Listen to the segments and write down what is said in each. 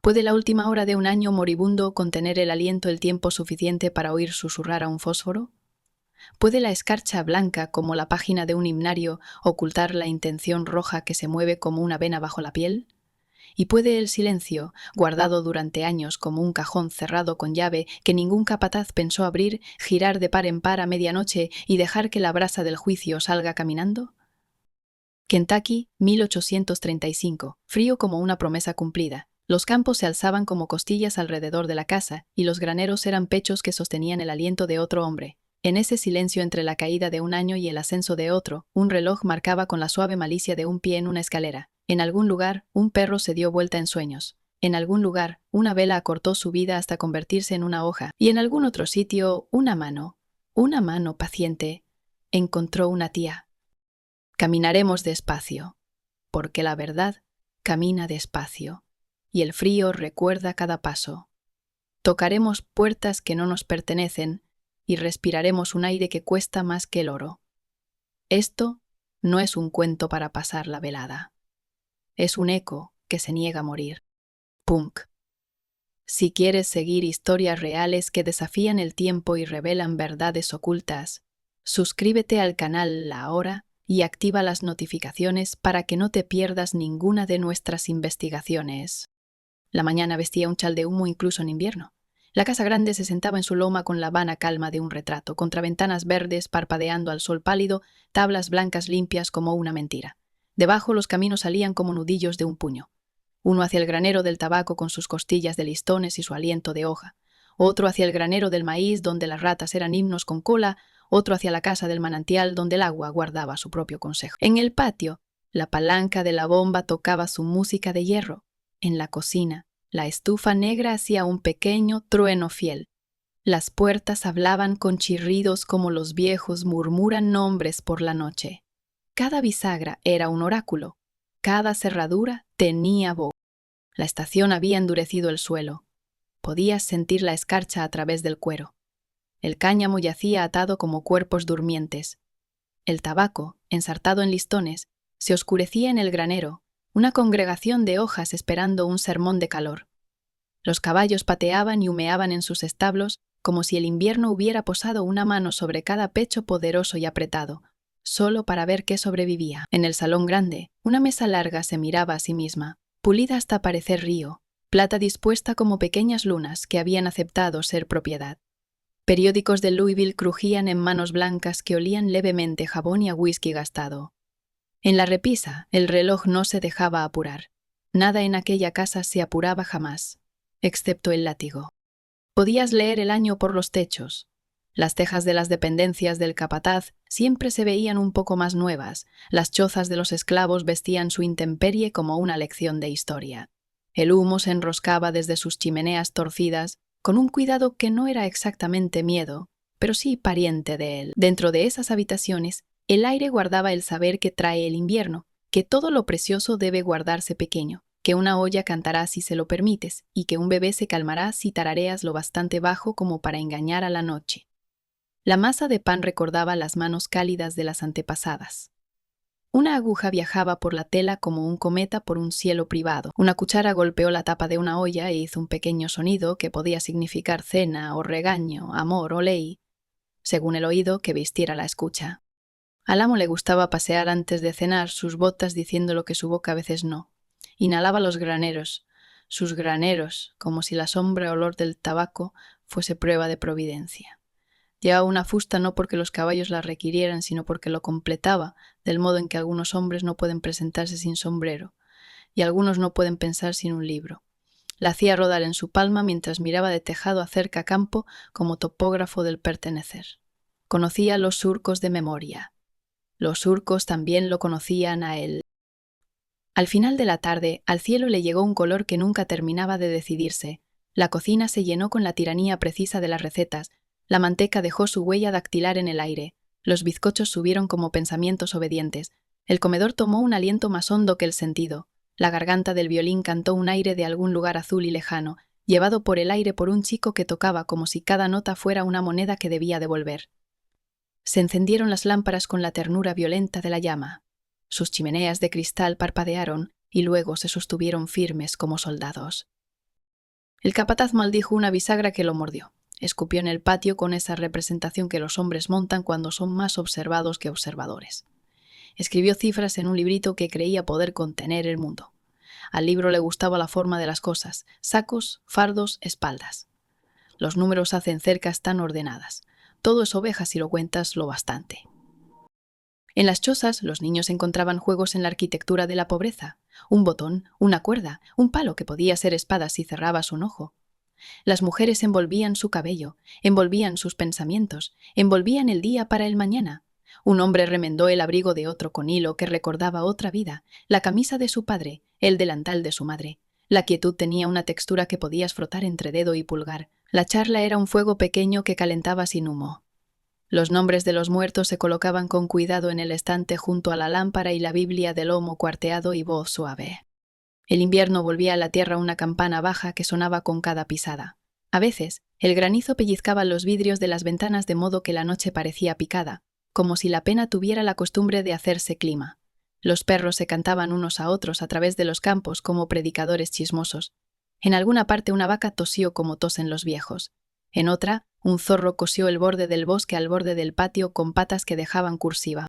¿Puede la última hora de un año moribundo contener el aliento el tiempo suficiente para oír susurrar a un fósforo? ¿Puede la escarcha blanca, como la página de un himnario, ocultar la intención roja que se mueve como una vena bajo la piel? ¿Y puede el silencio, guardado durante años como un cajón cerrado con llave que ningún capataz pensó abrir, girar de par en par a medianoche y dejar que la brasa del juicio salga caminando? Kentucky, 1835. Frío como una promesa cumplida. Los campos se alzaban como costillas alrededor de la casa, y los graneros eran pechos que sostenían el aliento de otro hombre. En ese silencio entre la caída de un año y el ascenso de otro, un reloj marcaba con la suave malicia de un pie en una escalera. En algún lugar, un perro se dio vuelta en sueños. En algún lugar, una vela acortó su vida hasta convertirse en una hoja. Y en algún otro sitio, una mano paciente, encontró una tía. Caminaremos despacio, porque la verdad camina despacio, y el frío recuerda cada paso. Tocaremos puertas que no nos pertenecen y respiraremos un aire que cuesta más que el oro. Esto no es un cuento para pasar la velada. Es un eco que se niega a morir. Punk. Si quieres seguir historias reales que desafían el tiempo y revelan verdades ocultas, suscríbete al canal La Hora y activa las notificaciones para que no te pierdas ninguna de nuestras investigaciones. La mañana vestía un chal de humo incluso en invierno. La casa grande se sentaba en su loma con la vana calma de un retrato, contra ventanas verdes parpadeando al sol pálido, tablas blancas limpias como una mentira. Debajo los caminos salían como nudillos de un puño. Uno hacia el granero del tabaco con sus costillas de listones y su aliento de hoja. Otro hacia el granero del maíz donde las ratas eran himnos con cola. Otro hacia la casa del manantial donde el agua guardaba su propio consejo. En el patio, la palanca de la bomba tocaba su música de hierro. En la cocina, la estufa negra hacía un pequeño trueno fiel. Las puertas hablaban con chirridos como los viejos murmuran nombres por la noche. Cada bisagra era un oráculo. Cada cerradura tenía voz. La estación había endurecido el suelo. Podías sentir la escarcha a través del cuero. El cáñamo yacía atado como cuerpos durmientes. El tabaco, ensartado en listones, se oscurecía en el granero, una congregación de hojas esperando un sermón de calor. Los caballos pateaban y humeaban en sus establos como si el invierno hubiera posado una mano sobre cada pecho poderoso y apretado, solo para ver qué sobrevivía. En el salón grande, una mesa larga se miraba a sí misma, pulida hasta parecer río, plata dispuesta como pequeñas lunas que habían aceptado ser propiedad. Periódicos de Louisville crujían en manos blancas que olían levemente jabón y a whisky gastado. En la repisa, el reloj no se dejaba apurar. Nada en aquella casa se apuraba jamás, excepto el látigo. Podías leer el año por los techos. Las tejas de las dependencias del capataz siempre se veían un poco más nuevas. Las chozas de los esclavos vestían su intemperie como una lección de historia. El humo se enroscaba desde sus chimeneas torcidas, con un cuidado que no era exactamente miedo, pero sí pariente de él. Dentro de esas habitaciones, el aire guardaba el saber que trae el invierno, que todo lo precioso debe guardarse pequeño, que una olla cantará si se lo permites, y que un bebé se calmará si tarareas lo bastante bajo como para engañar a la noche. La masa de pan recordaba las manos cálidas de las antepasadas. Una aguja viajaba por la tela como un cometa por un cielo privado. Una cuchara golpeó la tapa de una olla e hizo un pequeño sonido que podía significar cena o regaño, amor o ley, según el oído que vistiera la escucha. Al amo le gustaba pasear antes de cenar sus botas diciendo lo que su boca a veces no. Inhalaba los graneros, sus graneros, como si la sombra olor del tabaco fuese prueba de providencia. Llevaba una fusta no porque los caballos la requirieran, sino porque lo completaba, del modo en que algunos hombres no pueden presentarse sin sombrero, y algunos no pueden pensar sin un libro. La hacía rodar en su palma mientras miraba de tejado a cerca campo como topógrafo del pertenecer. Conocía los surcos de memoria. Los surcos también lo conocían a él. Al final de la tarde, al cielo le llegó un color que nunca terminaba de decidirse. La cocina se llenó con la tiranía precisa de las recetas. La manteca dejó su huella dactilar en el aire. Los bizcochos subieron como pensamientos obedientes. El comedor tomó un aliento más hondo que el sentido. La garganta del violín cantó un aire de algún lugar azul y lejano, llevado por el aire por un chico que tocaba como si cada nota fuera una moneda que debía devolver. Se encendieron las lámparas con la ternura violenta de la llama. Sus chimeneas de cristal parpadearon y luego se sostuvieron firmes como soldados. El capataz maldijo una bisagra que lo mordió. Escupió en el patio con esa representación que los hombres montan cuando son más observados que observadores. Escribió cifras en un librito que creía poder contener el mundo. Al libro le gustaba la forma de las cosas: sacos, fardos, espaldas. Los números hacen cercas tan ordenadas. Todo es oveja si lo cuentas lo bastante. En las chozas, los niños encontraban juegos en la arquitectura de la pobreza: un botón, una cuerda, un palo que podía ser espada si cerrabas un ojo. Las mujeres envolvían su cabello, envolvían sus pensamientos, envolvían el día para el mañana. Un hombre remendó el abrigo de otro con hilo que recordaba otra vida, la camisa de su padre, el delantal de su madre. La quietud tenía una textura que podías frotar entre dedo y pulgar. La charla era un fuego pequeño que calentaba sin humo. Los nombres de los muertos se colocaban con cuidado en el estante junto a la lámpara y la Biblia de lomo cuarteado y voz suave. El invierno volvía a la tierra una campana baja que sonaba con cada pisada. A veces, el granizo pellizcaba los vidrios de las ventanas de modo que la noche parecía picada, como si la pena tuviera la costumbre de hacerse clima. Los perros se cantaban unos a otros a través de los campos como predicadores chismosos. En alguna parte una vaca tosió como tosen los viejos. En otra, un zorro cosió el borde del bosque al borde del patio con patas que dejaban cursiva.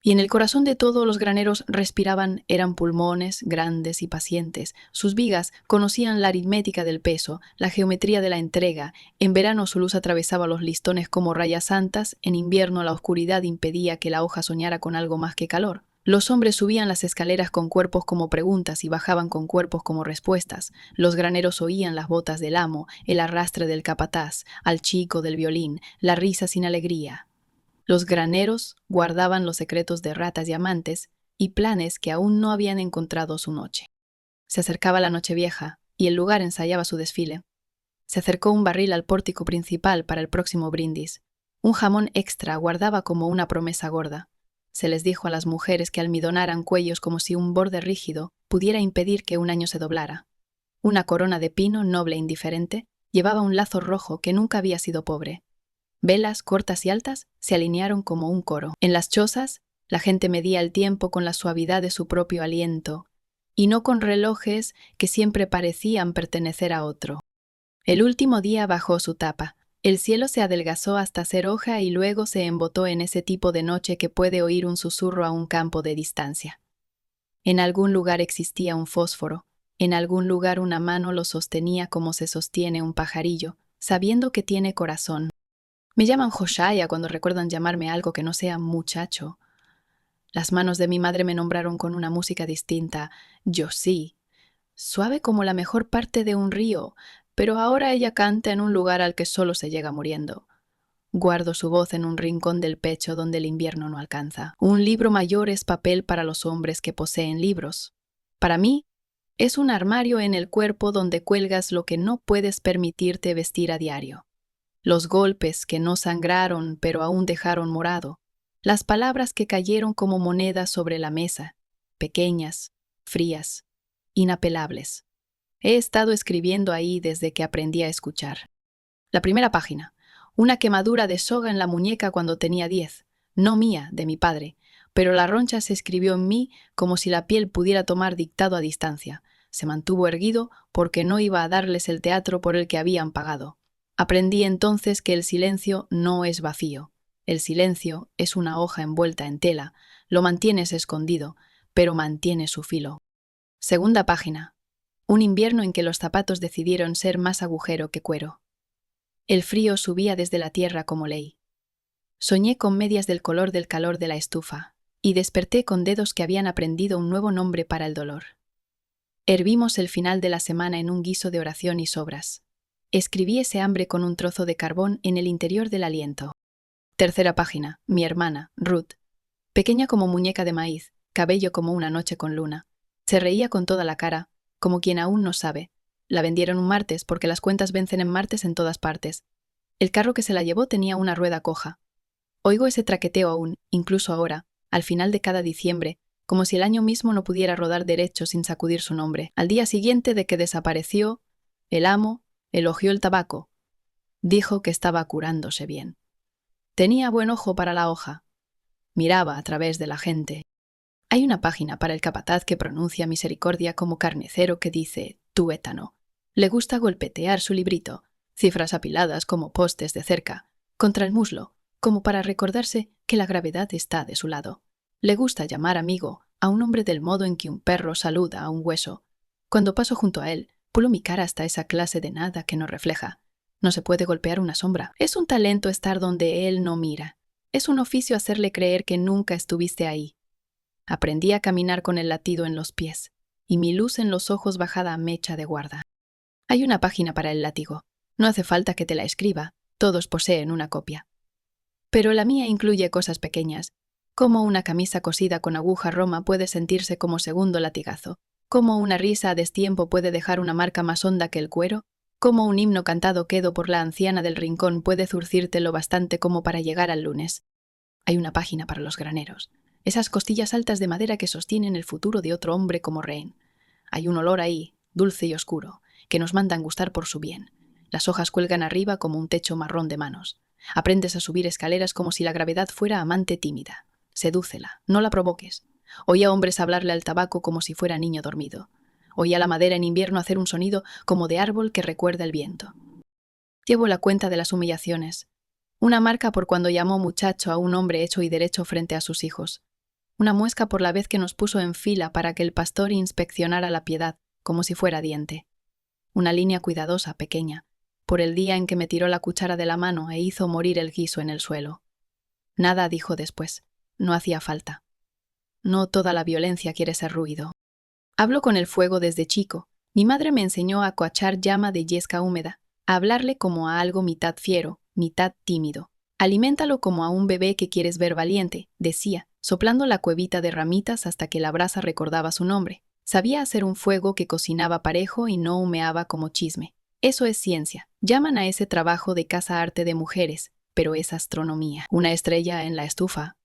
Y en el corazón de todo los graneros respiraban, eran pulmones grandes y pacientes. Sus vigas conocían la aritmética del peso, la geometría de la entrega. En verano su luz atravesaba los listones como rayas santas, en invierno la oscuridad impedía que la hoja soñara con algo más que calor. Los hombres subían las escaleras con cuerpos como preguntas y bajaban con cuerpos como respuestas. Los graneros oían las botas del amo, el arrastre del capataz, al chico del violín, la risa sin alegría. Los graneros guardaban los secretos de ratas y amantes y planes que aún no habían encontrado su noche. Se acercaba la Nochevieja y el lugar ensayaba su desfile. Se acercó un barril al pórtico principal para el próximo brindis. Un jamón extra guardaba como una promesa gorda. Se les dijo a las mujeres que almidonaran cuellos como si un borde rígido pudiera impedir que un año se doblara. Una corona de pino noble e indiferente llevaba un lazo rojo que nunca había sido pobre. Velas cortas y altas se alinearon como un coro. En las chozas, la gente medía el tiempo con la suavidad de su propio aliento, y no con relojes que siempre parecían pertenecer a otro. El último día bajó su tapa. El cielo se adelgazó hasta ser hoja y luego se embotó en ese tipo de noche que puede oír un susurro a un campo de distancia. En algún lugar existía un fósforo. En algún lugar una mano lo sostenía como se sostiene un pajarillo, sabiendo que tiene corazón. Me llaman Joshaya cuando recuerdan llamarme algo que no sea muchacho. Las manos de mi madre me nombraron con una música distinta: Yosí, suave como la mejor parte de un río, pero ahora ella canta en un lugar al que solo se llega muriendo. Guardo su voz en un rincón del pecho donde el invierno no alcanza. Un libro mayor es papel para los hombres que poseen libros. Para mí, es un armario en el cuerpo donde cuelgas lo que no puedes permitirte vestir a diario. Los golpes que no sangraron pero aún dejaron morado, las palabras que cayeron como monedas sobre la mesa, pequeñas, frías, inapelables. He estado escribiendo ahí desde que aprendí a escuchar. La primera página: una quemadura de soga en la muñeca cuando tenía 10, no mía, de mi padre, pero la roncha se escribió en mí como si la piel pudiera tomar dictado a distancia. Se mantuvo erguido porque no iba a darles el teatro por el que habían pagado. Aprendí entonces que el silencio no es vacío. El silencio es una hoja envuelta en tela. Lo mantienes escondido, pero mantiene su filo. Segunda página: un invierno en que los zapatos decidieron ser más agujero que cuero. El frío subía desde la tierra como ley. Soñé con medias del color del calor de la estufa, y desperté con dedos que habían aprendido un nuevo nombre para el dolor. Hervimos el final de la semana en un guiso de oración y sobras. Escribí ese hambre con un trozo de carbón en el interior del aliento. Tercera página: mi hermana, Ruth, pequeña como muñeca de maíz, cabello como una noche con luna. Se reía con toda la cara, como quien aún no sabe. La vendieron un martes porque las cuentas vencen en martes en todas partes. El carro que se la llevó tenía una rueda coja. Oigo ese traqueteo aún, incluso ahora, al final de cada diciembre, como si el año mismo no pudiera rodar derecho sin sacudir su nombre. Al día siguiente de que desapareció, el amo elogió el tabaco. Dijo que estaba curándose bien. Tenía buen ojo para la hoja. Miraba a través de la gente. Hay una página para el capataz que pronuncia misericordia como carnicero que dice tuétano. Le gusta golpetear su librito, cifras apiladas como postes de cerca, contra el muslo, como para recordarse que la gravedad está de su lado. Le gusta llamar amigo a un hombre del modo en que un perro saluda a un hueso. Cuando paso junto a él, pulo mi cara hasta esa clase de nada que nos refleja. No se puede golpear una sombra. Es un talento estar donde él no mira. Es un oficio hacerle creer que nunca estuviste ahí. Aprendí a caminar con el latido en los pies, y mi luz en los ojos bajada a mecha de guarda. Hay una página para el látigo. No hace falta que te la escriba, todos poseen una copia. Pero la mía incluye cosas pequeñas, como una camisa cosida con aguja roma puede sentirse como segundo latigazo, como una risa a destiempo puede dejar una marca más honda que el cuero, como un himno cantado quedo por la anciana del rincón puede zurcirte lo bastante como para llegar al lunes. Hay una página para los graneros, esas costillas altas de madera que sostienen el futuro de otro hombre como rehén. Hay un olor ahí, dulce y oscuro, que nos mandan gustar por su bien. Las hojas cuelgan arriba como un techo marrón de manos. Aprendes a subir escaleras como si la gravedad fuera amante tímida. Sedúcela, no la provoques. Oí a hombres hablarle al tabaco como si fuera niño dormido. Oí a la madera en invierno hacer un sonido como de árbol que recuerda el viento. Llevo la cuenta de las humillaciones. Una marca por cuando llamó muchacho a un hombre hecho y derecho frente a sus hijos. Una muesca por la vez que nos puso en fila para que el pastor inspeccionara la piedad, como si fuera diente. Una línea cuidadosa, pequeña, por el día en que me tiró la cuchara de la mano e hizo morir el guiso en el suelo. Nada dijo después. No hacía falta. No toda la violencia quiere ser ruido. Hablo con el fuego desde chico. Mi madre me enseñó a coachar llama de yesca húmeda, a hablarle como a algo mitad fiero, mitad tímido. Aliméntalo como a un bebé que quieres ver valiente, decía, soplando la cuevita de ramitas hasta que la brasa recordaba su nombre. Sabía hacer un fuego que cocinaba parejo y no humeaba como chisme. Eso es ciencia. Llaman a ese trabajo de casa arte de mujeres, pero es astronomía. Una estrella en la estufa.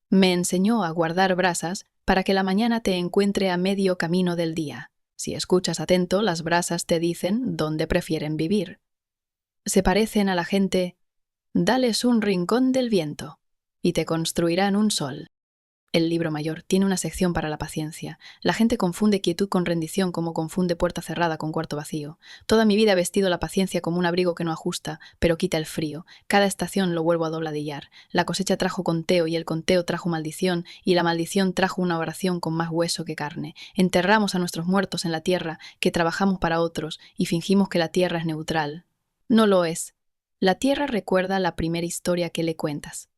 Me enseñó a guardar brasas para que la mañana te encuentre a medio camino del día. Si escuchas atento, las brasas te dicen dónde prefieren vivir. Se parecen a la gente. Dales un rincón del viento y te construirán un sol. El libro mayor tiene una sección para la paciencia. La gente confunde quietud con rendición como confunde puerta cerrada con cuarto vacío. Toda mi vida he vestido la paciencia como un abrigo que no ajusta, pero quita el frío. Cada estación lo vuelvo a dobladillar. La cosecha trajo conteo y el conteo trajo maldición y la maldición trajo una oración con más hueso que carne. Enterramos a nuestros muertos en la tierra, que trabajamos para otros y fingimos que la tierra es neutral. No lo es. La tierra recuerda la primera historia que le cuentas.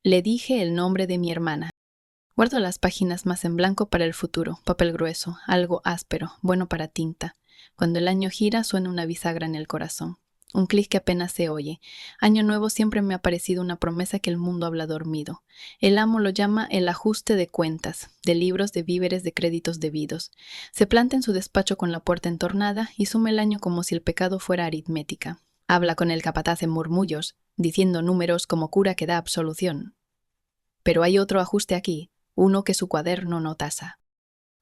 Le dije el nombre de mi hermana. Guardo las páginas más en blanco para el futuro, papel grueso, algo áspero, bueno para tinta. Cuando el año gira, suena una bisagra en el corazón. Un clic que apenas se oye. Año nuevo siempre me ha parecido una promesa que el mundo habla dormido. El amo lo llama el ajuste de cuentas, de libros, de víveres, de créditos debidos. Se planta en su despacho con la puerta entornada y suma el año como si el pecado fuera aritmética. Habla con el capataz en murmullos, diciendo números como cura que da absolución. Pero hay otro ajuste aquí, uno que su cuaderno no tasa.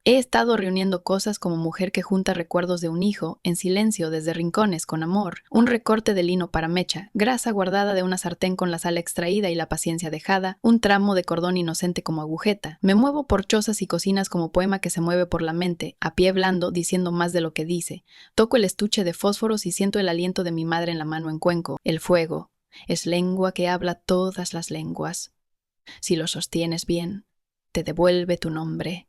He estado reuniendo cosas como mujer que junta recuerdos de un hijo, en silencio desde rincones, con amor, un recorte de lino para mecha, grasa guardada de una sartén con la sal extraída y la paciencia dejada, un tramo de cordón inocente como agujeta. Me muevo por chozas y cocinas como poema que se mueve por la mente, a pie blando, diciendo más de lo que dice. Toco el estuche de fósforos y siento el aliento de mi madre en la mano en cuenco. El fuego es lengua que habla todas las lenguas. Si lo sostienes bien, te devuelve tu nombre.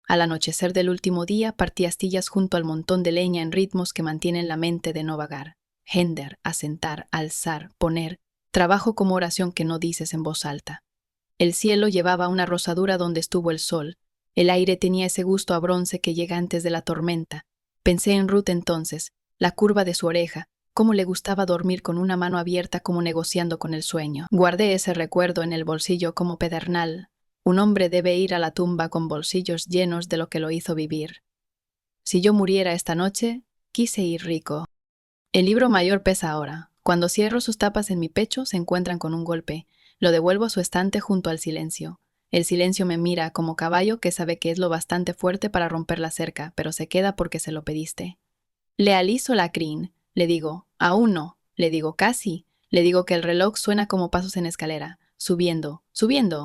Al anochecer del último día, partí astillas junto al montón de leña en ritmos que mantienen la mente de no vagar. Hender, asentar, alzar, poner, trabajo como oración que no dices en voz alta. El cielo llevaba una rosadura donde estuvo el sol. El aire tenía ese gusto a bronce que llega antes de la tormenta. Pensé en Ruth entonces, la curva de su oreja, cómo le gustaba dormir con una mano abierta como negociando con el sueño. Guardé ese recuerdo en el bolsillo como pedernal. Un hombre debe ir a la tumba con bolsillos llenos de lo que lo hizo vivir. Si yo muriera esta noche, quise ir rico. El libro mayor pesa ahora. Cuando cierro sus tapas en mi pecho, se encuentran con un golpe. Lo devuelvo a su estante junto al silencio. El silencio me mira como caballo que sabe que es lo bastante fuerte para romper la cerca, pero se queda porque se lo pediste. Le aliso la crin. Le digo, aún no. Le digo, casi. Le digo que el reloj suena como pasos en escalera. Subiendo, subiendo.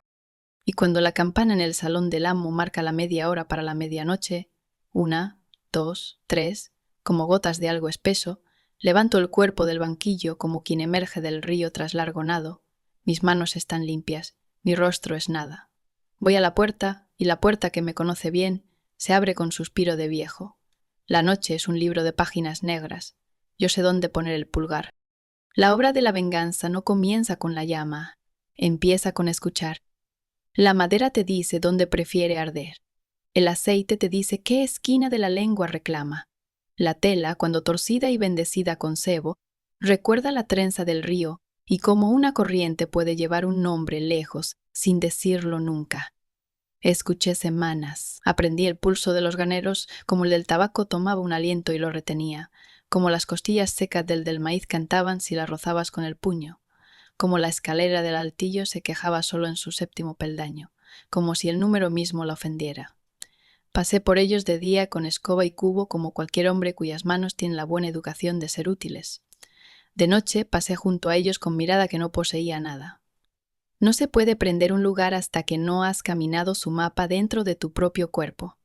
Y cuando la campana en el salón del amo marca la media hora para la medianoche, 1, 2, 3, como gotas de algo espeso, levanto el cuerpo del banquillo como quien emerge del río tras largo nado. Mis manos están limpias, mi rostro es nada. Voy a la puerta, y la puerta, que me conoce bien, se abre con suspiro de viejo. La noche es un libro de páginas negras. Yo sé dónde poner el pulgar. La obra de la venganza no comienza con la llama, empieza con escuchar. La madera te dice dónde prefiere arder. El aceite te dice qué esquina de la lengua reclama. La tela, cuando torcida y bendecida con sebo, recuerda la trenza del río y cómo una corriente puede llevar un nombre lejos sin decirlo nunca. Escuché semanas, aprendí el pulso de los graneros como el del tabaco tomaba un aliento y lo retenía, como las costillas secas del maíz cantaban si las rozabas con el puño, como la escalera del altillo se quejaba solo en su séptimo peldaño, como si el número mismo la ofendiera. Pasé por ellos de día con escoba y cubo como cualquier hombre cuyas manos tienen la buena educación de ser útiles. De noche pasé junto a ellos con mirada que no poseía nada. No se puede prender un lugar hasta que no has caminado su mapa dentro de tu propio cuerpo.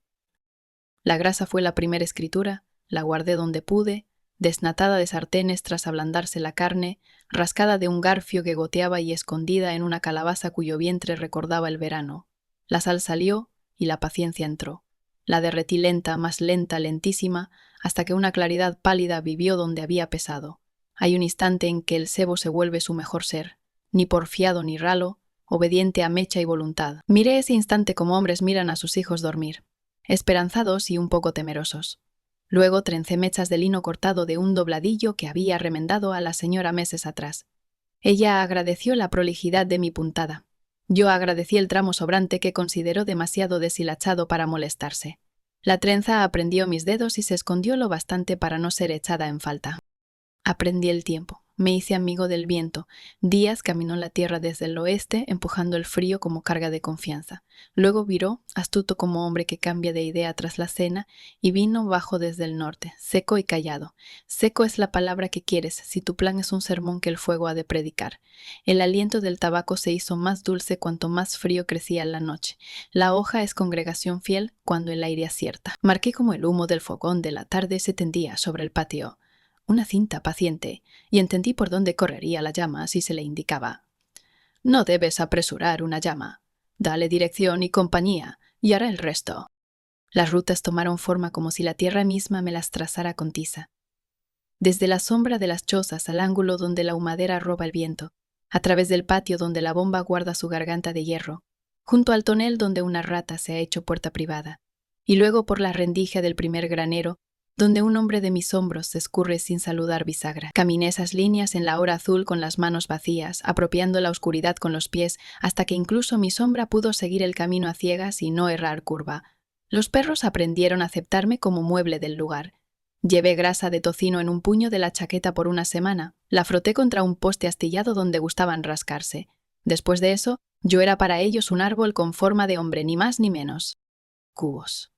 La grasa fue la primera escritura, la guardé donde pude, desnatada de sartenes tras ablandarse la carne, rascada de un garfio que goteaba y escondida en una calabaza cuyo vientre recordaba el verano. La sal salió y la paciencia entró. La derretí lenta, más lenta, lentísima, hasta que una claridad pálida vivió donde había pesado. Hay un instante en que el sebo se vuelve su mejor ser, ni porfiado ni ralo, obediente a mecha y voluntad. Miré ese instante como hombres miran a sus hijos dormir, esperanzados y un poco temerosos. Luego trencé mechas de lino cortado de un dobladillo que había remendado a la señora meses atrás. Ella agradeció la prolijidad de mi puntada. Yo agradecí el tramo sobrante que consideró demasiado deshilachado para molestarse. La trenza aprendió mis dedos y se escondió lo bastante para no ser echada en falta. Aprendí el tiempo. Me hice amigo del viento. Días caminó la tierra desde el oeste, empujando el frío como carga de confianza. Luego viró, astuto como hombre que cambia de idea tras la cena, y vino bajo desde el norte, seco y callado. Seco es la palabra que quieres, si tu plan es un sermón que el fuego ha de predicar. El aliento del tabaco se hizo más dulce cuanto más frío crecía la noche. La hoja es congregación fiel cuando el aire acierta. Marqué como el humo del fogón de la tarde se tendía sobre el patio. Una cinta paciente, y entendí por dónde correría la llama si se le indicaba. No debes apresurar una llama. Dale dirección y compañía, y hará el resto. Las rutas tomaron forma como si la tierra misma me las trazara con tiza. Desde la sombra de las chozas al ángulo donde la humadera roba el viento, a través del patio donde la bomba guarda su garganta de hierro, junto al tonel donde una rata se ha hecho puerta privada, y luego por la rendija del primer granero, donde un hombre de mis hombros se escurre sin saludar bisagra. Caminé esas líneas en la hora azul con las manos vacías, apropiando la oscuridad con los pies, hasta que incluso mi sombra pudo seguir el camino a ciegas y no errar curva. Los perros aprendieron a aceptarme como mueble del lugar. Llevé grasa de tocino en un puño de la chaqueta por una semana. La froté contra un poste astillado donde gustaban rascarse. Después de eso, yo era para ellos un árbol con forma de hombre, ni más ni menos. Cubos.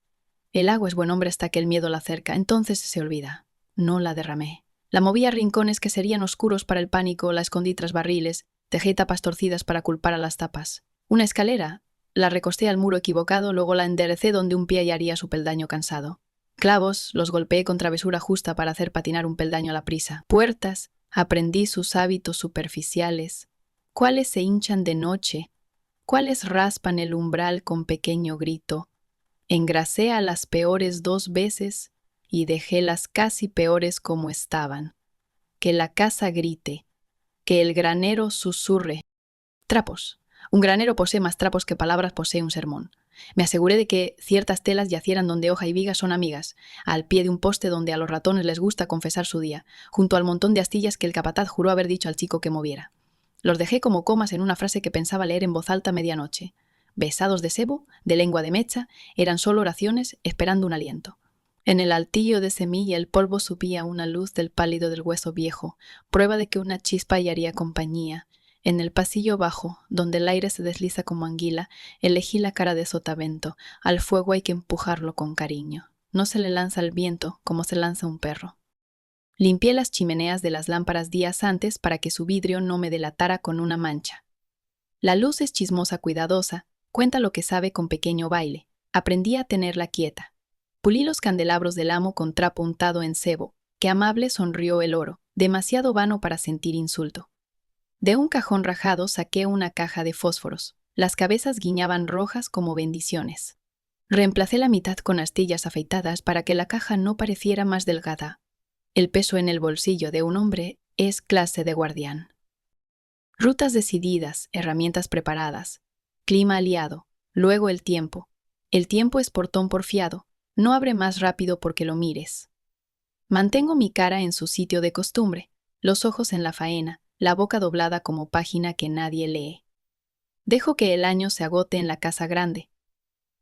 El agua es buen hombre hasta que el miedo la cerca, entonces se olvida. No la derramé. La moví a rincones que serían oscuros para el pánico, la escondí tras barriles, dejé tapas torcidas para culpar a las tapas. Una escalera, la recosté al muro equivocado, luego la enderecé donde un pie hallaría su peldaño cansado. Clavos, los golpeé con travesura justa para hacer patinar un peldaño a la prisa. Puertas, aprendí sus hábitos superficiales. ¿Cuáles se hinchan de noche? ¿Cuáles raspan el umbral con pequeño grito? Engrasé a las peores 2 veces y dejé las casi peores como estaban. Que la casa grite, que el granero susurre. Trapos. Un granero posee más trapos que palabras posee un sermón. Me aseguré de que ciertas telas yacieran donde hoja y viga son amigas, al pie de un poste donde a los ratones les gusta confesar su día, junto al montón de astillas que el capataz juró haber dicho al chico que moviera. Los dejé como comas en una frase que pensaba leer en voz alta a medianoche. Besados de sebo, de lengua de mecha, eran solo oraciones esperando un aliento. En el altillo de semilla el polvo subía una luz del pálido del hueso viejo, prueba de que una chispa hallaría compañía. En el pasillo bajo, donde el aire se desliza como anguila, elegí la cara de sotavento. Al fuego hay que empujarlo con cariño. No se le lanza el viento como se lanza un perro. Limpié las chimeneas de las lámparas días antes para que su vidrio no me delatara con una mancha. La luz es chismosa cuidadosa, cuenta lo que sabe con pequeño baile. Aprendí a tenerla quieta. Pulí los candelabros del amo con trapo untado en sebo, que amable sonrió el oro, demasiado vano para sentir insulto. De un cajón rajado saqué una caja de fósforos. Las cabezas guiñaban rojas como bendiciones. Reemplacé la mitad con astillas afeitadas para que la caja no pareciera más delgada. El peso en el bolsillo de un hombre es clase de guardián. Rutas decididas, herramientas preparadas, clima aliado, luego el tiempo. El tiempo es portón porfiado, no abre más rápido porque lo mires. Mantengo mi cara en su sitio de costumbre, los ojos en la faena, la boca doblada como página que nadie lee. Dejo que el año se agote en la casa grande.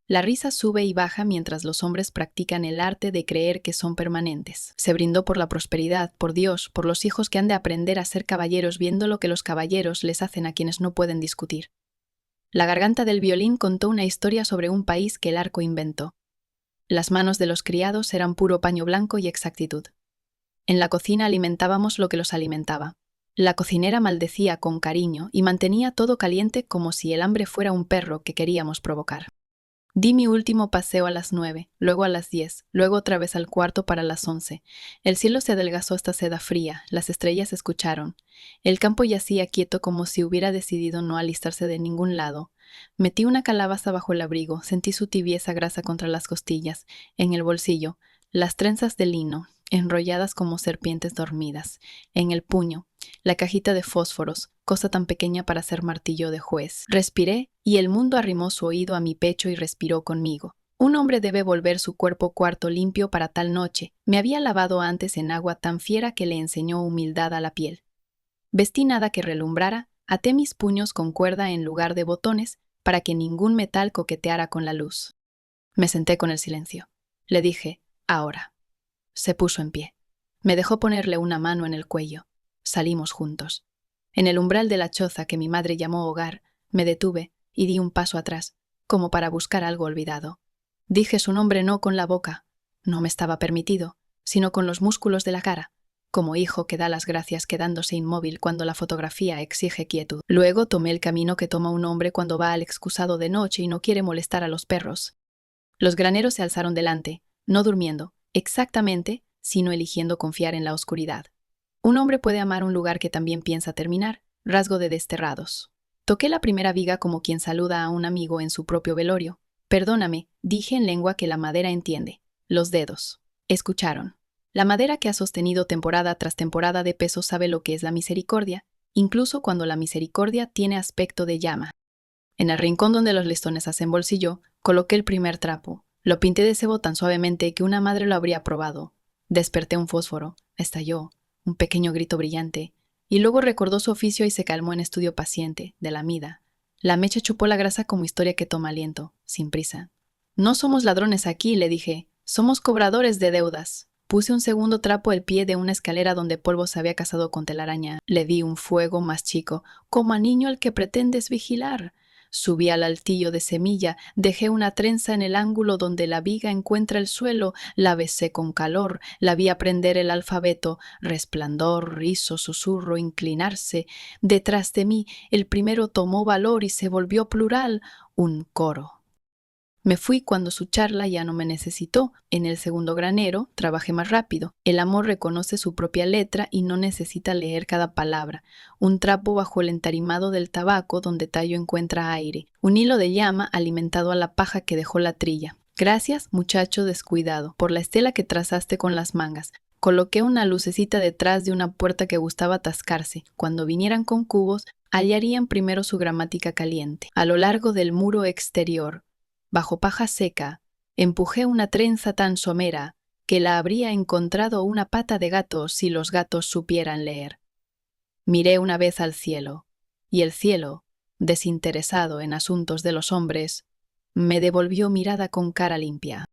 La risa sube y baja mientras los hombres practican el arte de creer que son permanentes. Se brindó por la prosperidad, por Dios, por los hijos que han de aprender a ser caballeros viendo lo que los caballeros les hacen a quienes no pueden discutir. La garganta del violín contó una historia sobre un país que el arco inventó. Las manos de los criados eran puro paño blanco y exactitud. En la cocina alimentábamos lo que los alimentaba. La cocinera maldecía con cariño y mantenía todo caliente como si el hambre fuera un perro que queríamos provocar. Di mi último paseo a las 9, luego a las 10, luego otra vez al cuarto para las 11. El cielo se adelgazó hasta seda fría, las estrellas escucharon. El campo yacía quieto como si hubiera decidido no alistarse de ningún lado. Metí una calabaza bajo el abrigo, sentí su tibieza grasa contra las costillas, en el bolsillo, las trenzas de lino, enrolladas como serpientes dormidas, en el puño, la cajita de fósforos, cosa tan pequeña para ser martillo de juez. Respiré y el mundo arrimó su oído a mi pecho y respiró conmigo. Un hombre debe volver su cuerpo cuarto limpio para tal noche. Me había lavado antes en agua tan fiera que le enseñó humildad a la piel. Vestí nada que relumbrara, até mis puños con cuerda en lugar de botones para que ningún metal coqueteara con la luz. Me senté con el silencio. Le dije, ahora. Se puso en pie. Me dejó ponerle una mano en el cuello. Salimos juntos. En el umbral de la choza que mi madre llamó hogar, me detuve y di un paso atrás, como para buscar algo olvidado. Dije su nombre no con la boca, no me estaba permitido, sino con los músculos de la cara, como hijo que da las gracias quedándose inmóvil cuando la fotografía exige quietud. Luego tomé el camino que toma un hombre cuando va al excusado de noche y no quiere molestar a los perros. Los graneros se alzaron delante, no durmiendo, exactamente, sino eligiendo confiar en la oscuridad. Un hombre puede amar un lugar que también piensa terminar, rasgo de desterrados. Toqué la primera viga como quien saluda a un amigo en su propio velorio. Perdóname, dije en lengua que la madera entiende. Los dedos. Escucharon. La madera que ha sostenido temporada tras temporada de peso sabe lo que es la misericordia, incluso cuando la misericordia tiene aspecto de llama. En el rincón donde los listones hacen bolsillo, coloqué el primer trapo. Lo pinté de cebo tan suavemente que una madre lo habría probado. Desperté un fósforo. Estalló. Un pequeño grito brillante, y luego recordó su oficio y se calmó en estudio paciente, de la mida. La mecha chupó la grasa como historia que toma aliento, sin prisa. No somos ladrones aquí, le dije, somos cobradores de deudas. Puse un segundo trapo al pie de una escalera donde Polvo se había casado con telaraña. Le di un fuego más chico, como a niño al que pretendes vigilar. Subí al altillo de semilla, dejé una trenza en el ángulo donde la viga encuentra el suelo, la besé con calor, la vi aprender el alfabeto, resplandor, rizo, susurro, inclinarse. Detrás de mí, el primero tomó valor y se volvió plural, un coro. Me fui cuando su charla ya no me necesitó. En el segundo granero trabajé más rápido. El amor reconoce su propia letra y no necesita leer cada palabra. Un trapo bajo el entarimado del tabaco donde tallo encuentra aire. Un hilo de llama alimentado a la paja que dejó la trilla. Gracias, muchacho descuidado, por la estela que trazaste con las mangas. Coloqué una lucecita detrás de una puerta que gustaba atascarse. Cuando vinieran con cubos, hallarían primero su gramática caliente. A lo largo del muro exterior, bajo paja seca, empujé una trenza tan somera que la habría encontrado una pata de gato si los gatos supieran leer. Miré una vez al cielo, y el cielo, desinteresado en asuntos de los hombres, me devolvió mirada con cara limpia.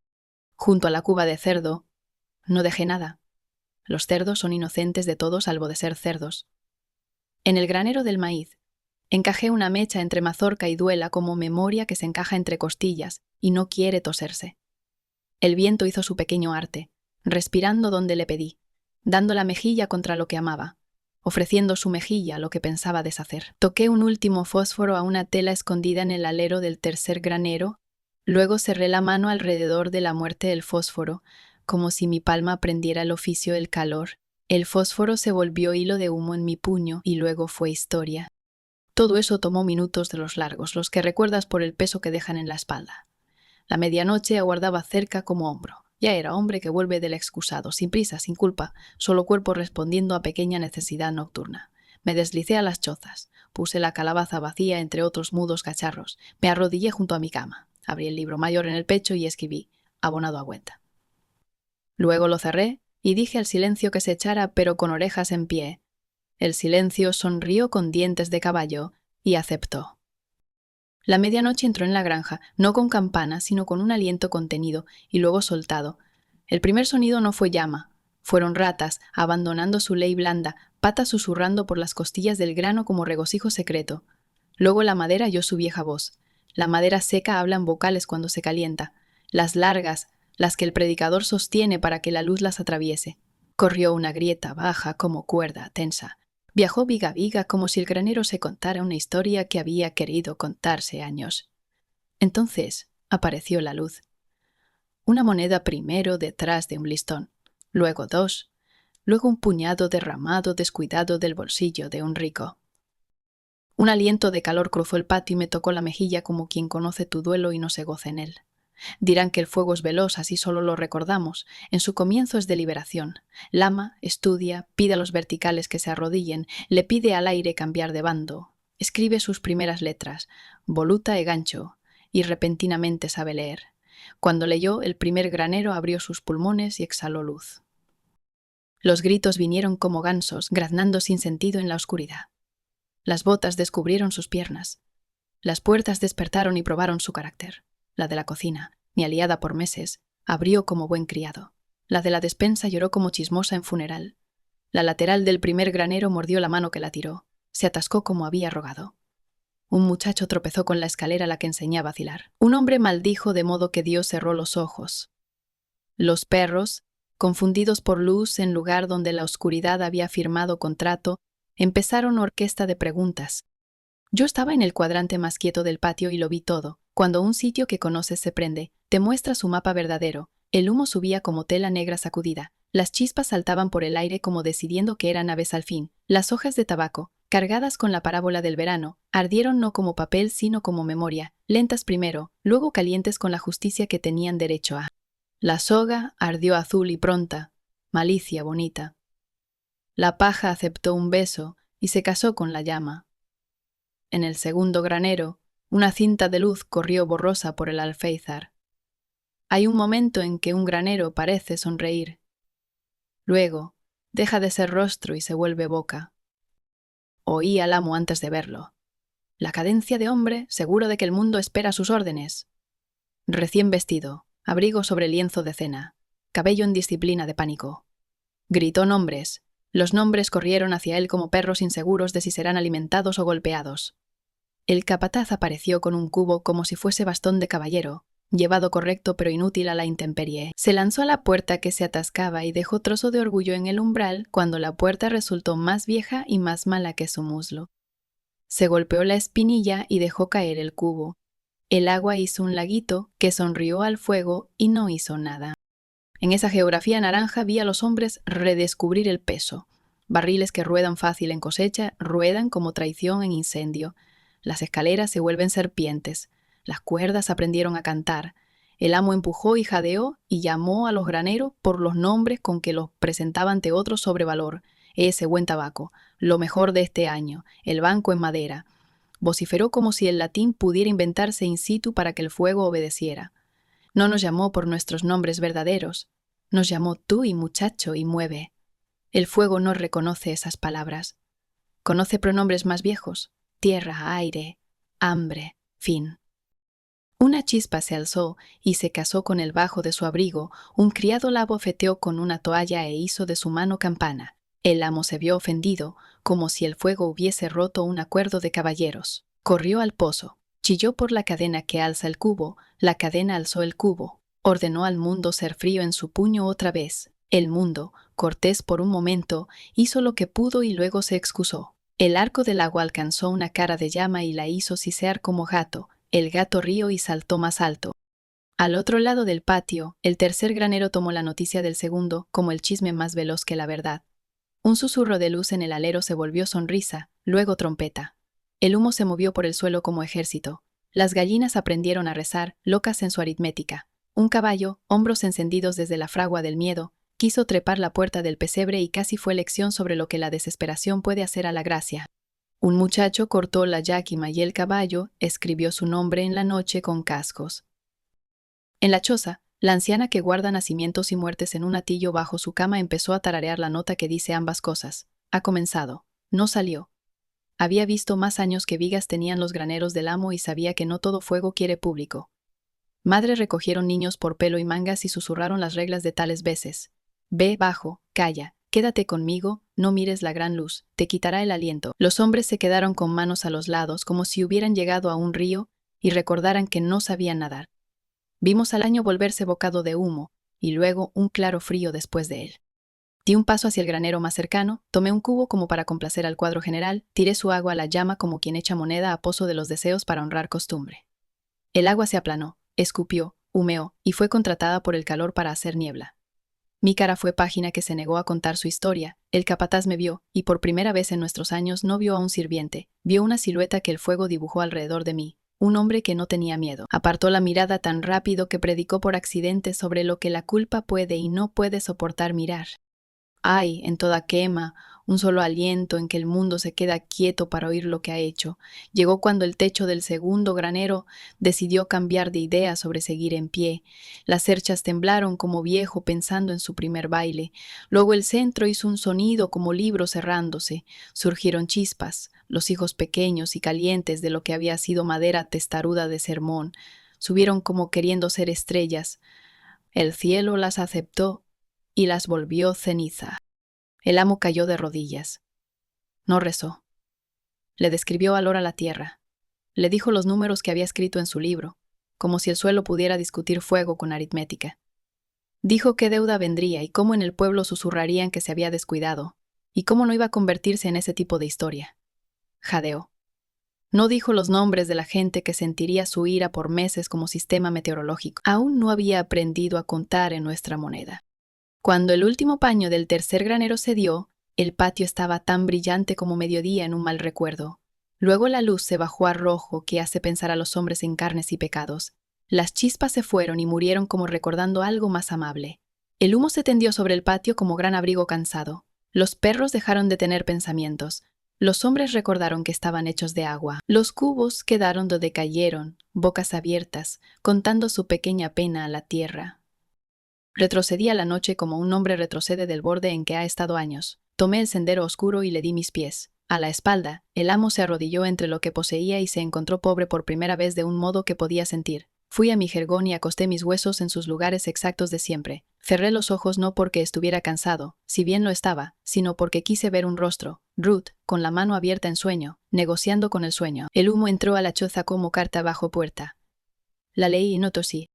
Junto a la cuba de cerdo, no dejé nada. Los cerdos son inocentes de todo salvo de ser cerdos. En el granero del maíz, encajé una mecha entre mazorca y duela como memoria que se encaja entre costillas y no quiere toserse. El viento hizo su pequeño arte, respirando donde le pedí, dando la mejilla contra lo que amaba, ofreciendo su mejilla lo que pensaba deshacer. Toqué un último fósforo a una tela escondida en el alero del tercer granero, Luego cerré la mano alrededor de la muerte del fósforo, como si mi palma aprendiera el oficio del calor. El fósforo se volvió hilo de humo en mi puño y luego fue historia. Todo eso tomó minutos de los largos, los que recuerdas por el peso que dejan en la espalda. La medianoche aguardaba cerca como hombro. Ya era hombre que vuelve del excusado, sin prisa, sin culpa, solo cuerpo respondiendo a pequeña necesidad nocturna. Me deslicé a las chozas, puse la calabaza vacía entre otros mudos cacharros, me arrodillé junto a mi cama, abrí el libro mayor en el pecho y escribí, abonado a cuenta. Luego lo cerré y dije al silencio que se echara, pero con orejas en pie. El silencio sonrió con dientes de caballo y aceptó. La medianoche entró en la granja, no con campana, sino con un aliento contenido y luego soltado. El primer sonido no fue llama. Fueron ratas, abandonando su ley blanda, patas susurrando por las costillas del grano como regocijo secreto. Luego la madera oyó su vieja voz. La madera seca habla en vocales cuando se calienta, las largas, las que el predicador sostiene para que la luz las atraviese. Corrió una grieta baja como cuerda tensa. Viajó viga viga como si el granero se contara una historia que había querido contarse años. Entonces apareció la luz. Una moneda primero detrás de un listón, luego dos, luego un puñado derramado descuidado del bolsillo de un rico. Un aliento de calor cruzó el patio y me tocó la mejilla como quien conoce tu duelo y no se goza en él. Dirán que el fuego es veloz, así solo lo recordamos. En su comienzo es de liberación. Lama, estudia, pide a los verticales que se arrodillen, le pide al aire cambiar de bando. Escribe sus primeras letras, voluta e gancho, y repentinamente sabe leer. Cuando leyó, el primer granero abrió sus pulmones y exhaló luz. Los gritos vinieron como gansos, graznando sin sentido en la oscuridad. Las botas descubrieron sus piernas. Las puertas despertaron y probaron su carácter. La de la cocina, mi aliada por meses, abrió como buen criado. La de la despensa lloró como chismosa en funeral. La lateral del primer granero mordió la mano que la tiró. Se atascó como había rogado. Un muchacho tropezó con la escalera a la que enseñaba a vacilar. Un hombre maldijo de modo que Dios cerró los ojos. Los perros, confundidos por luz en lugar donde la oscuridad había firmado contrato, empezaron orquesta de preguntas. Yo estaba en el cuadrante más quieto del patio y lo vi todo. Cuando un sitio que conoces se prende, te muestra su mapa verdadero. El humo subía como tela negra sacudida. Las chispas saltaban por el aire como decidiendo que eran aves al fin. Las hojas de tabaco, cargadas con la parábola del verano, ardieron no como papel sino como memoria, lentas primero, luego calientes con la justicia que tenían derecho a. La soga ardió azul y pronta, malicia bonita. La paja aceptó un beso y se casó con la llama. En el segundo granero, una cinta de luz corrió borrosa por el alféizar. Hay un momento en que un granero parece sonreír. Luego, deja de ser rostro y se vuelve boca. Oí al amo antes de verlo. La cadencia de hombre, seguro de que el mundo espera sus órdenes. Recién vestido, abrigo sobre lienzo de cena, cabello en disciplina de pánico. Gritó nombres. Los nombres corrieron hacia él como perros inseguros de si serán alimentados o golpeados. El capataz apareció con un cubo como si fuese bastón de caballero, llevado correcto pero inútil a la intemperie. Se lanzó a la puerta que se atascaba y dejó trozo de orgullo en el umbral cuando la puerta resultó más vieja y más mala que su muslo. Se golpeó la espinilla y dejó caer el cubo. El agua hizo un laguito que sonrió al fuego y no hizo nada. En esa geografía naranja vi a los hombres redescubrir el peso. Barriles que ruedan fácil en cosecha, ruedan como traición en incendio. Las escaleras se vuelven serpientes. Las cuerdas aprendieron a cantar. El amo empujó y jadeó y llamó a los graneros por los nombres con que los presentaba ante otros sobre valor. Ese buen tabaco, lo mejor de este año, el banco en madera. Vociferó como si el latín pudiera inventarse in situ para que el fuego obedeciera. No nos llamó por nuestros nombres verdaderos. Nos llamó tú y muchacho y mueve. El fuego no reconoce esas palabras. Conoce pronombres más viejos. Tierra, aire, hambre, fin. Una chispa se alzó y se casó con el bajo de su abrigo. Un criado la abofeteó con una toalla e hizo de su mano campana. El amo se vio ofendido, como si el fuego hubiese roto un acuerdo de caballeros. Corrió al pozo. Chilló por la cadena que alza el cubo. La cadena alzó el cubo. Ordenó al mundo ser frío en su puño otra vez. El mundo, cortés por un momento, hizo lo que pudo y luego se excusó. El arco del agua alcanzó una cara de llama y la hizo sisear como gato. El gato rió y saltó más alto. Al otro lado del patio, el tercer granero tomó la noticia del segundo como el chisme más veloz que la verdad. Un susurro de luz en el alero se volvió sonrisa, luego trompeta. El humo se movió por el suelo como ejército. Las gallinas aprendieron a rezar, locas en su aritmética. Un caballo, hombros encendidos desde la fragua del miedo, quiso trepar la puerta del pesebre y casi fue lección sobre lo que la desesperación puede hacer a la gracia. Un muchacho cortó la yáquima y el caballo escribió su nombre en la noche con cascos. En la choza, la anciana que guarda nacimientos y muertes en un atillo bajo su cama empezó a tararear la nota que dice ambas cosas. Ha comenzado. No salió. Había visto más años que vigas tenían los graneros del amo y sabía que no todo fuego quiere público. Madres recogieron niños por pelo y mangas y susurraron las reglas de tales veces. Ve bajo, calla, quédate conmigo, no mires la gran luz, te quitará el aliento. Los hombres se quedaron con manos a los lados como si hubieran llegado a un río y recordaran que no sabían nadar. Vimos al año volverse bocado de humo, y luego un claro frío después de él. Di un paso hacia el granero más cercano, tomé un cubo como para complacer al cuadro general, tiré su agua a la llama como quien echa moneda a pozo de los deseos para honrar costumbre. El agua se aplanó, escupió, humeó, y fue contratada por el calor para hacer niebla. Mi cara fue página que se negó a contar su historia, el capataz me vio, y por primera vez en nuestros años no vio a un sirviente, vio una silueta que el fuego dibujó alrededor de mí. Un hombre que no tenía miedo. Apartó la mirada tan rápido que predicó por accidente sobre lo que la culpa puede y no puede soportar mirar. Hay, en toda quema, un solo aliento en que el mundo se queda quieto para oír lo que ha hecho. Llegó cuando el techo del segundo granero decidió cambiar de idea sobre seguir en pie. Las cerchas temblaron como viejo pensando en su primer baile. Luego el centro hizo un sonido como libro cerrándose. Surgieron chispas, los hijos pequeños y calientes de lo que había sido madera testaruda de sermón. Subieron como queriendo ser estrellas. El cielo las aceptó y las volvió ceniza. El amo cayó de rodillas. No rezó. Le describió valor a la tierra. Le dijo los números que había escrito en su libro, como si el suelo pudiera discutir fuego con aritmética. Dijo qué deuda vendría y cómo en el pueblo susurrarían que se había descuidado, y cómo no iba a convertirse en ese tipo de historia. Jadeó. No dijo los nombres de la gente que sentiría su ira por meses como sistema meteorológico. Aún no había aprendido a contar en nuestra moneda. Cuando el último paño del tercer granero cedió, el patio estaba tan brillante como mediodía en un mal recuerdo. Luego la luz se bajó a rojo que hace pensar a los hombres en carnes y pecados. Las chispas se fueron y murieron como recordando algo más amable. El humo se tendió sobre el patio como gran abrigo cansado. Los perros dejaron de tener pensamientos. Los hombres recordaron que estaban hechos de agua. Los cubos quedaron donde cayeron, bocas abiertas, contando su pequeña pena a la tierra. Retrocedí a la noche como un hombre retrocede del borde en que ha estado años. Tomé el sendero oscuro y le di mis pies. A la espalda, el amo se arrodilló entre lo que poseía y se encontró pobre por primera vez de un modo que podía sentir. Fui a mi jergón y acosté mis huesos en sus lugares exactos de siempre. Cerré los ojos no porque estuviera cansado, si bien lo estaba, sino porque quise ver un rostro. Ruth, con la mano abierta en sueño, negociando con el sueño. El humo entró a la choza como carta bajo puerta. La leí y no tosí.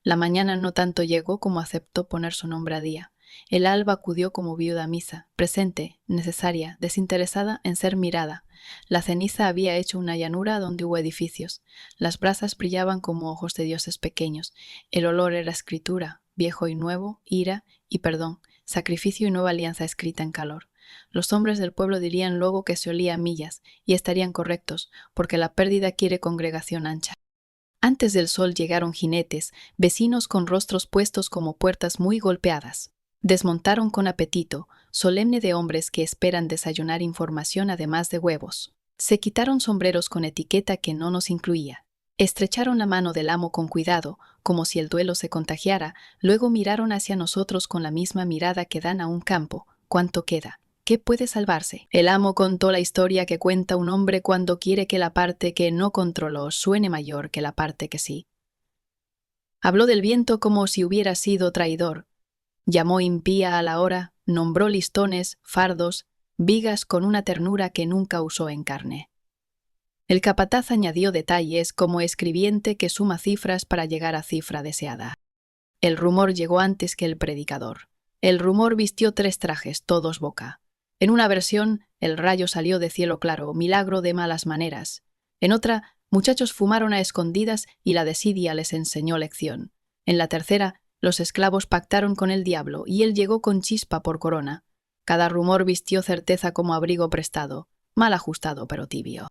La mañana no tanto llegó como aceptó poner su nombre a día. El alba acudió como viuda a misa, presente, necesaria, desinteresada en ser mirada. La ceniza había hecho una llanura donde hubo edificios. Las brasas brillaban como ojos de dioses pequeños. El olor era escritura, viejo y nuevo, ira y perdón, sacrificio y nueva alianza escrita en calor. Los hombres del pueblo dirían luego que se olía a millas, y estarían correctos, porque la pérdida quiere congregación ancha. Antes del sol llegaron jinetes, vecinos con rostros puestos como puertas muy golpeadas. Desmontaron con apetito, solemne de hombres que esperan desayunar información además de huevos. Se quitaron sombreros con etiqueta que no nos incluía. Estrecharon la mano del amo con cuidado, como si el duelo se contagiara, luego miraron hacia nosotros con la misma mirada que dan a un campo. ¿Cuánto queda? ¿Qué puede salvarse? El amo contó la historia que cuenta un hombre cuando quiere que la parte que no controló suene mayor que la parte que sí. Habló del viento como si hubiera sido traidor. Llamó impía a la hora, nombró listones, fardos, vigas con una ternura que nunca usó en carne. El capataz añadió detalles como escribiente que suma cifras para llegar a cifra deseada. El rumor llegó antes que el predicador. El rumor vistió 3 trajes, todos boca. En una versión, el rayo salió de cielo claro, milagro de malas maneras. En otra, muchachos fumaron a escondidas y la desidia les enseñó lección. En la tercera, los esclavos pactaron con el diablo y él llegó con chispa por corona. Cada rumor vistió certeza como abrigo prestado, mal ajustado pero tibio.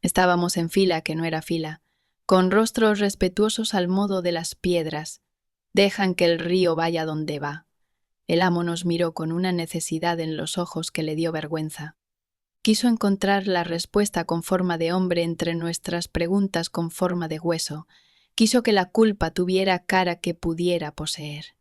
Estábamos en fila que no era fila, con rostros respetuosos al modo de las piedras. Dejan que el río vaya donde va. El amo nos miró con una necesidad en los ojos que le dio vergüenza. Quiso encontrar la respuesta con forma de hombre entre nuestras preguntas con forma de hueso. Quiso que la culpa tuviera cara que pudiera poseer.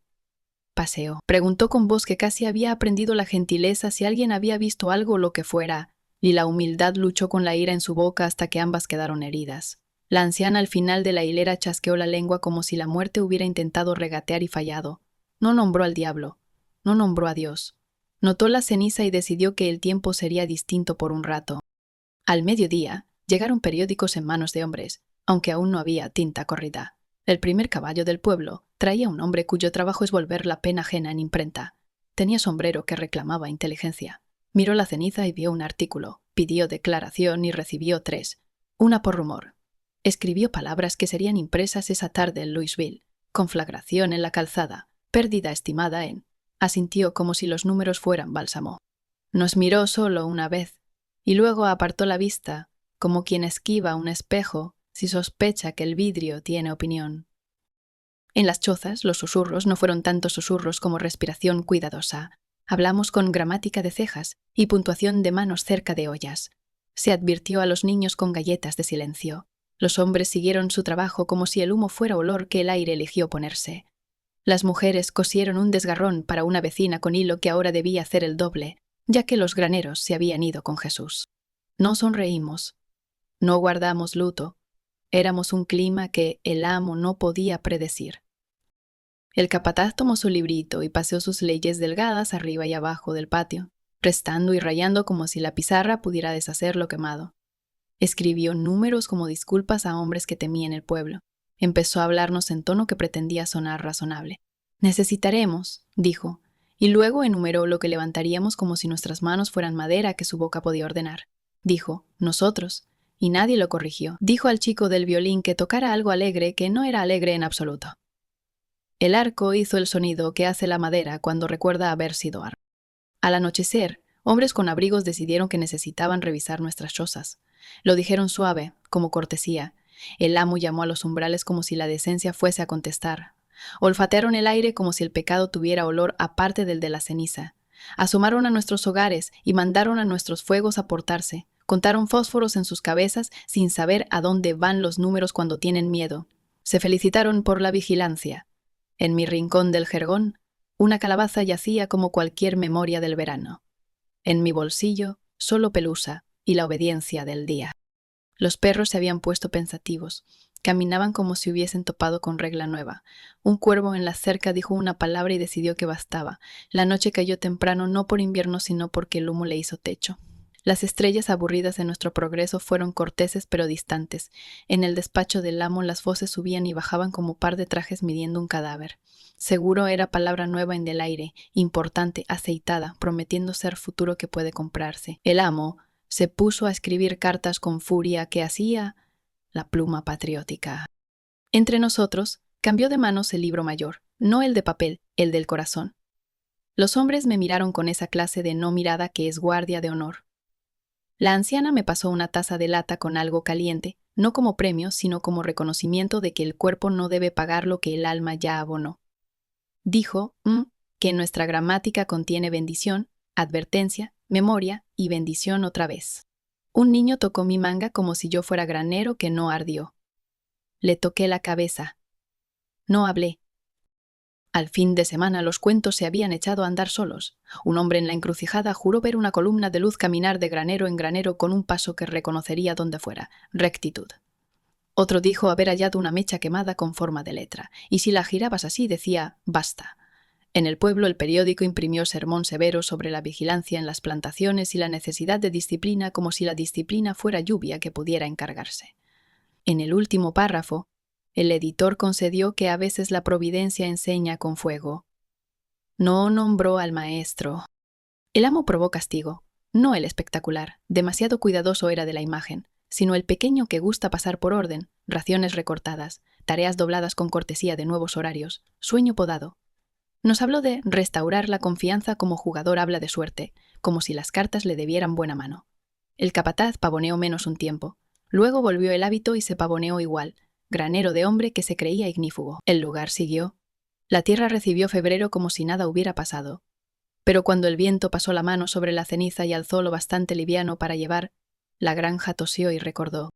Paseó. Preguntó con voz que casi había aprendido la gentileza si alguien había visto algo o lo que fuera, y la humildad luchó con la ira en su boca hasta que ambas quedaron heridas. La anciana al final de la hilera chasqueó la lengua como si la muerte hubiera intentado regatear y fallado. No nombró al diablo. No nombró a Dios. Notó la ceniza y decidió que el tiempo sería distinto por un rato. Al mediodía, llegaron periódicos en manos de hombres, aunque aún no había tinta corrida. El primer caballo del pueblo traía un hombre cuyo trabajo es volver la pena ajena en imprenta. Tenía sombrero que reclamaba inteligencia. Miró la ceniza y vio un artículo. Pidió declaración y recibió 3. Una por rumor. Escribió palabras que serían impresas esa tarde en Louisville. Conflagración en la calzada. Pérdida estimada en... Asintió como si los números fueran bálsamo. Nos miró solo una vez, y luego apartó la vista, como quien esquiva un espejo si sospecha que el vidrio tiene opinión. En las chozas, los susurros no fueron tanto susurros como respiración cuidadosa. Hablamos con gramática de cejas y puntuación de manos cerca de ollas. Se advirtió a los niños con galletas de silencio. Los hombres siguieron su trabajo como si el humo fuera olor que el aire eligió ponerse. Las mujeres cosieron un desgarrón para una vecina con hilo que ahora debía hacer el doble, ya que los graneros se habían ido con Jesús. No sonreímos. No guardamos luto. Éramos un clima que el amo no podía predecir. El capataz tomó su librito y paseó sus leyes delgadas arriba y abajo del patio, restando y rayando como si la pizarra pudiera deshacer lo quemado. Escribió números como disculpas a hombres que temían el pueblo. Empezó a hablarnos en tono que pretendía sonar razonable. Necesitaremos, dijo, y luego enumeró lo que levantaríamos como si nuestras manos fueran madera que su boca podía ordenar. Dijo, nosotros, y nadie lo corrigió. Dijo al chico del violín que tocara algo alegre que no era alegre en absoluto. El arco hizo el sonido que hace la madera cuando recuerda haber sido arco. Al anochecer, hombres con abrigos decidieron que necesitaban revisar nuestras chozas. Lo dijeron suave, como cortesía. El amo llamó a los umbrales como si la decencia fuese a contestar. Olfatearon el aire como si el pecado tuviera olor aparte del de la ceniza. Asomaron a nuestros hogares y mandaron a nuestros fuegos a portarse. Contaron fósforos en sus cabezas sin saber a dónde van los números cuando tienen miedo. Se felicitaron por la vigilancia. En mi rincón del jergón, una calabaza yacía como cualquier memoria del verano. En mi bolsillo, solo pelusa y la obediencia del día. Los perros se habían puesto pensativos. Caminaban como si hubiesen topado con regla nueva. Un cuervo en la cerca dijo una palabra y decidió que bastaba. La noche cayó temprano no por invierno sino porque el humo le hizo techo. Las estrellas aburridas de nuestro progreso fueron corteses pero distantes. En el despacho del amo las voces subían y bajaban como par de trajes midiendo un cadáver. Seguro era palabra nueva en el aire, importante, aceitada, prometiendo ser futuro que puede comprarse. El amo se puso a escribir cartas con furia que hacía la pluma patriótica. Entre nosotros, cambió de manos el libro mayor, no el de papel, el del corazón. Los hombres me miraron con esa clase de no mirada que es guardia de honor. La anciana me pasó una taza de lata con algo caliente, no como premio, sino como reconocimiento de que el cuerpo no debe pagar lo que el alma ya abonó. Dijo, que nuestra gramática contiene bendición, advertencia, memoria y bendición otra vez. Un niño tocó mi manga como si yo fuera granero que no ardió. Le toqué la cabeza. No hablé. Al fin de semana los cuentos se habían echado a andar solos. Un hombre en la encrucijada juró ver una columna de luz caminar de granero en granero con un paso que reconocería donde fuera, rectitud. Otro dijo haber hallado una mecha quemada con forma de letra, y si la girabas así decía «basta». En el pueblo el periódico imprimió sermón severo sobre la vigilancia en las plantaciones y la necesidad de disciplina como si la disciplina fuera lluvia que pudiera encargarse. En el último párrafo, el editor concedió que a veces la providencia enseña con fuego. No nombró al maestro. El amo probó castigo, no el espectacular, demasiado cuidadoso era de la imagen, sino el pequeño que gusta pasar por orden, raciones recortadas, tareas dobladas con cortesía de nuevos horarios, sueño podado. Nos habló de restaurar la confianza como jugador habla de suerte, como si las cartas le debieran buena mano. El capataz pavoneó menos un tiempo. Luego volvió el hábito y se pavoneó igual, granero de hombre que se creía ignífugo. El lugar siguió. La tierra recibió febrero como si nada hubiera pasado. Pero cuando el viento pasó la mano sobre la ceniza y alzó lo bastante liviano para llevar, la granja tosió y recordó.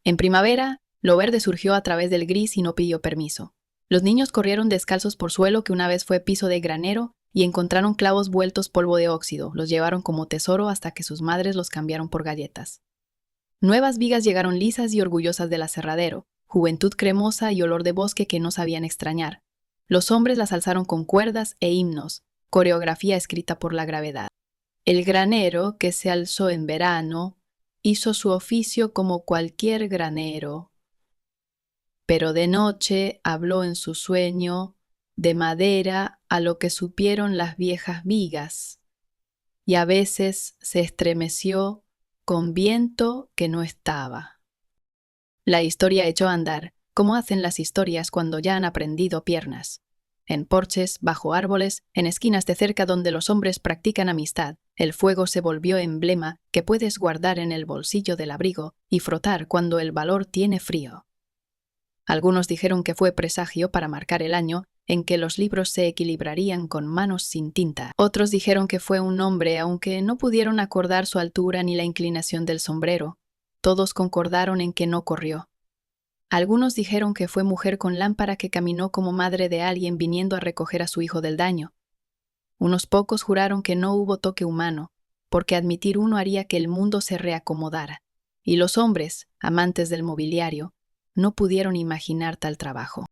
En primavera, lo verde surgió a través del gris y no pidió permiso. Los niños corrieron descalzos por suelo que una vez fue piso de granero y encontraron clavos vueltos polvo de óxido. Los llevaron como tesoro hasta que sus madres los cambiaron por galletas. Nuevas vigas llegaron lisas y orgullosas del aserradero, juventud cremosa y olor de bosque que no sabían extrañar. Los hombres las alzaron con cuerdas e himnos, coreografía escrita por la gravedad. El granero, que se alzó en verano, hizo su oficio como cualquier granero. Pero de noche habló en su sueño de madera a lo que supieron las viejas vigas, y a veces se estremeció con viento que no estaba. La historia echó a andar, como hacen las historias cuando ya han aprendido piernas. En porches, bajo árboles, en esquinas de cerca donde los hombres practican amistad, el fuego se volvió emblema que puedes guardar en el bolsillo del abrigo y frotar cuando el valor tiene frío. Algunos dijeron que fue presagio para marcar el año en que los libros se equilibrarían con manos sin tinta. Otros dijeron que fue un hombre, aunque no pudieron acordar su altura ni la inclinación del sombrero. Todos concordaron en que no corrió. Algunos dijeron que fue mujer con lámpara que caminó como madre de alguien viniendo a recoger a su hijo del daño. Unos pocos juraron que no hubo toque humano, porque admitir uno haría que el mundo se reacomodara. Y los hombres, amantes del mobiliario, no pudieron imaginar tal trabajo.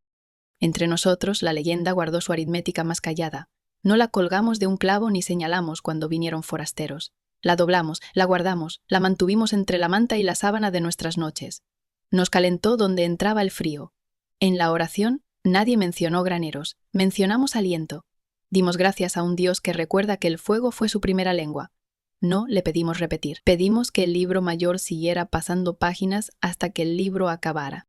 Entre nosotros, la leyenda guardó su aritmética más callada. No la colgamos de un clavo ni señalamos cuando vinieron forasteros. La doblamos, la guardamos, la mantuvimos entre la manta y la sábana de nuestras noches. Nos calentó donde entraba el frío. En la oración, nadie mencionó graneros, mencionamos aliento. Dimos gracias a un Dios que recuerda que el fuego fue su primera lengua. No le pedimos repetir. Pedimos que el libro mayor siguiera pasando páginas hasta que el libro acabara.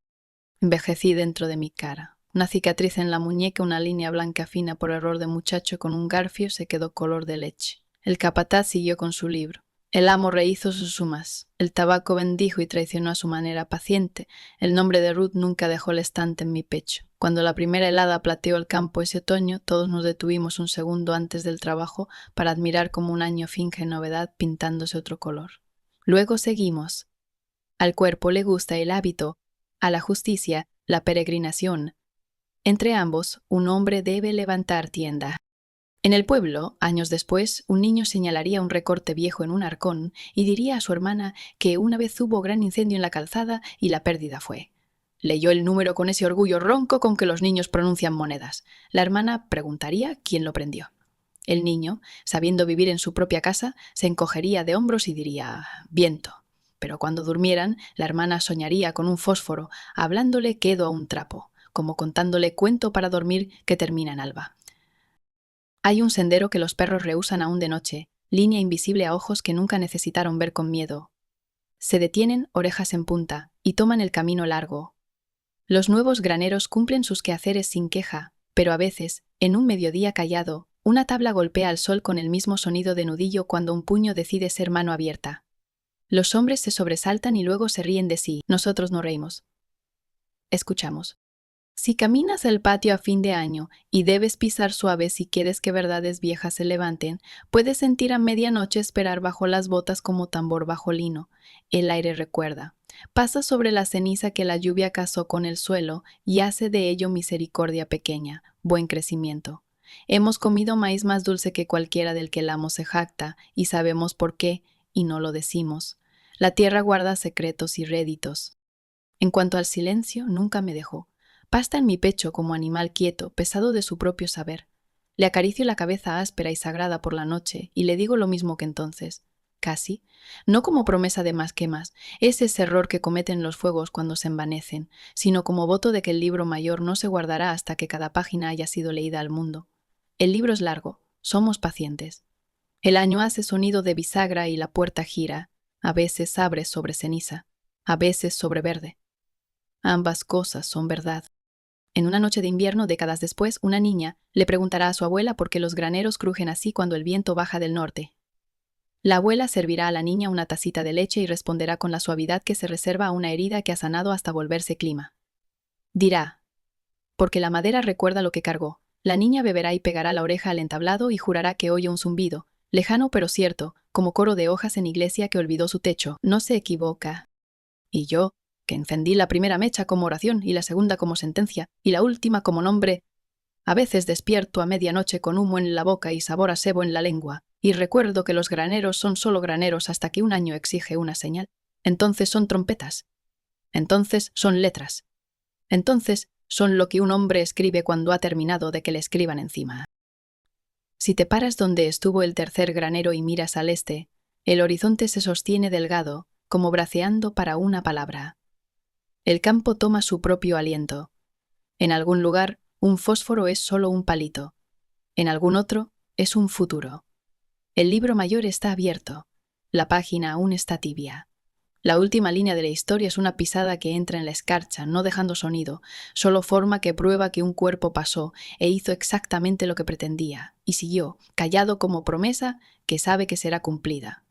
Envejecí dentro de mi cara. Una cicatriz en la muñeca, una línea blanca fina por error de muchacho con un garfio se quedó color de leche. El capataz siguió con su libro. El amo rehizo sus sumas. El tabaco bendijo y traicionó a su manera paciente. El nombre de Ruth nunca dejó el estante en mi pecho. Cuando la primera helada plateó el campo ese otoño, todos nos detuvimos un segundo antes del trabajo para admirar cómo un año finge novedad pintándose otro color. Luego seguimos. Al cuerpo le gusta el hábito, a la justicia, la peregrinación. Entre ambos, un hombre debe levantar tienda. En el pueblo, años después, un niño señalaría un recorte viejo en un arcón y diría a su hermana que una vez hubo gran incendio en la calzada y la pérdida fue. Leyó el número con ese orgullo ronco con que los niños pronuncian monedas. La hermana preguntaría quién lo prendió. El niño, sabiendo vivir en su propia casa, se encogería de hombros y diría «viento». Pero cuando durmieran, la hermana soñaría con un fósforo, hablándole quedo a un trapo, como contándole cuento para dormir que termina en alba. Hay un sendero que los perros rehúsan aún de noche, línea invisible a ojos que nunca necesitaron ver con miedo. Se detienen, orejas en punta, y toman el camino largo. Los nuevos graneros cumplen sus quehaceres sin queja, pero a veces, en un mediodía callado, una tabla golpea al sol con el mismo sonido de nudillo cuando un puño decide ser mano abierta. Los hombres se sobresaltan y luego se ríen de sí. Nosotros no reímos. Escuchamos. Si caminas al patio a fin de año y debes pisar suave si quieres que verdades viejas se levanten, puedes sentir a medianoche esperar bajo las botas como tambor bajo lino. El aire recuerda. Pasa sobre la ceniza que la lluvia casó con el suelo y hace de ello misericordia pequeña, buen crecimiento. Hemos comido maíz más dulce que cualquiera del que el amo se jacta y sabemos por qué y no lo decimos. La tierra guarda secretos y réditos. En cuanto al silencio, nunca me dejó. Pasta en mi pecho como animal quieto, pesado de su propio saber. Le acaricio la cabeza áspera y sagrada por la noche y le digo lo mismo que entonces. Casi. No como promesa de más que más, ese es error que cometen los fuegos cuando se envanecen, sino como voto de que el libro mayor no se guardará hasta que cada página haya sido leída al mundo. El libro es largo, somos pacientes. El año hace sonido de bisagra y la puerta gira, a veces abre sobre ceniza, a veces sobre verde. Ambas cosas son verdad. En una noche de invierno, décadas después, una niña le preguntará a su abuela por qué los graneros crujen así cuando el viento baja del norte. La abuela servirá a la niña una tacita de leche y responderá con la suavidad que se reserva a una herida que ha sanado hasta volverse clima. Dirá, porque la madera recuerda lo que cargó. La niña beberá y pegará la oreja al entablado y jurará que oye un zumbido, lejano pero cierto, como coro de hojas en iglesia que olvidó su techo. No se equivoca. Y yo, que encendí la primera mecha como oración y la segunda como sentencia y la última como nombre, a veces despierto a medianoche con humo en la boca y sabor a sebo en la lengua, y recuerdo que los graneros son solo graneros hasta que un año exige una señal. Entonces son trompetas. Entonces son letras. Entonces son lo que un hombre escribe cuando ha terminado de que le escriban encima. Si te paras donde estuvo el tercer granero y miras al este, el horizonte se sostiene delgado, como braceando para una palabra. El campo toma su propio aliento. En algún lugar, un fósforo es solo un palito. En algún otro, es un futuro. El libro mayor está abierto. La página aún está tibia. La última línea de la historia es una pisada que entra en la escarcha, no dejando sonido, solo forma que prueba que un cuerpo pasó e hizo exactamente lo que pretendía, y siguió, callado como promesa que sabe que será cumplida.